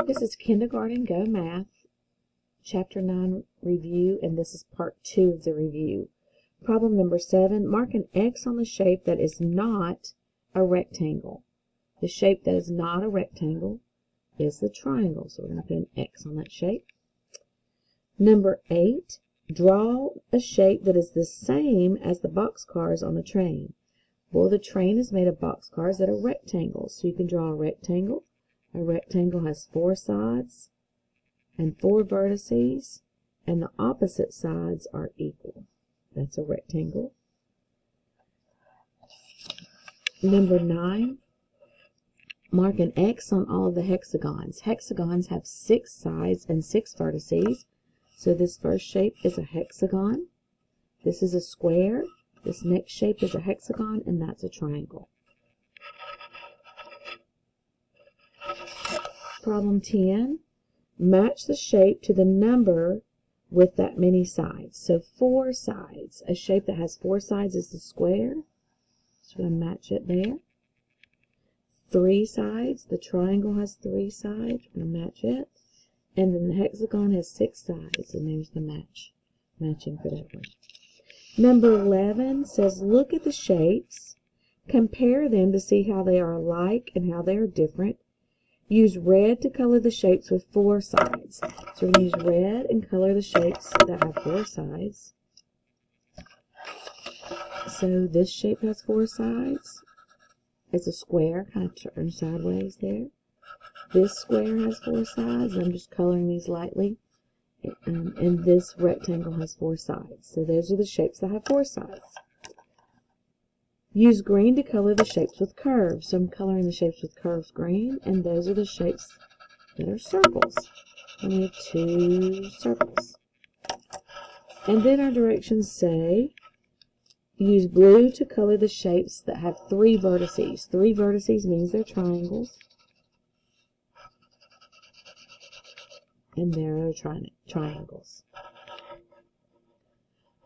This is Kindergarten Go Math, Chapter 9 review, and this is Part 2 of the review. Problem number 7, mark an X on the shape that is not a rectangle. The shape that is not a rectangle is the triangle, so we're going to put an X on that shape. Number 8, draw a shape that is the same as the boxcars on the train. Well, the train is made of boxcars that are rectangles, so you can draw a rectangle. A rectangle has 4 sides and 4 vertices, and the opposite sides are equal. That's a rectangle. Number 9, mark an X on all of the hexagons. Hexagons have 6 sides and 6 vertices, so this first shape is a hexagon. This is a square. This next shape is a hexagon, and that's a triangle. Problem 10, match the shape to the number with that many sides. So 4 sides. A shape that has 4 sides is the square. So I'm going to match it there. 3 sides. The triangle has 3 sides. I'm going to match it. And then the hexagon has 6 sides. And there's the matching for that one. Number 11 says, look at the shapes. Compare them to see how they are alike and how they are different. Use red to color the shapes with 4 sides. So we're going to use red and color the shapes that have 4 sides. So this shape has 4 sides. It's a square, kind of turned sideways there. This square has 4 sides. I'm just coloring these lightly. And this rectangle has 4 sides. So those are the shapes that have 4 sides. Use green to color the shapes with curves. So I'm coloring the shapes with curves green, and those are the shapes that are circles. And we have 2 circles. And then our directions say, use blue to color the shapes that have 3 vertices. 3 vertices means they're triangles. And there are triangles.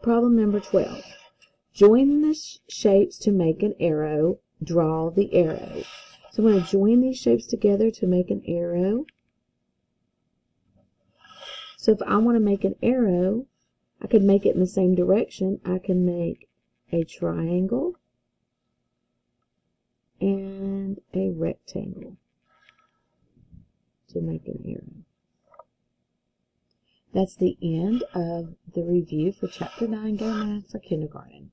Problem number 12. Join the shapes to make an arrow. Draw the arrow. So I'm going to join these shapes together to make an arrow. So if I want to make an arrow, I could make it in the same direction. I can make a triangle and a rectangle to make an arrow. That's the end of the review for Chapter 9 Go Math for Kindergarten.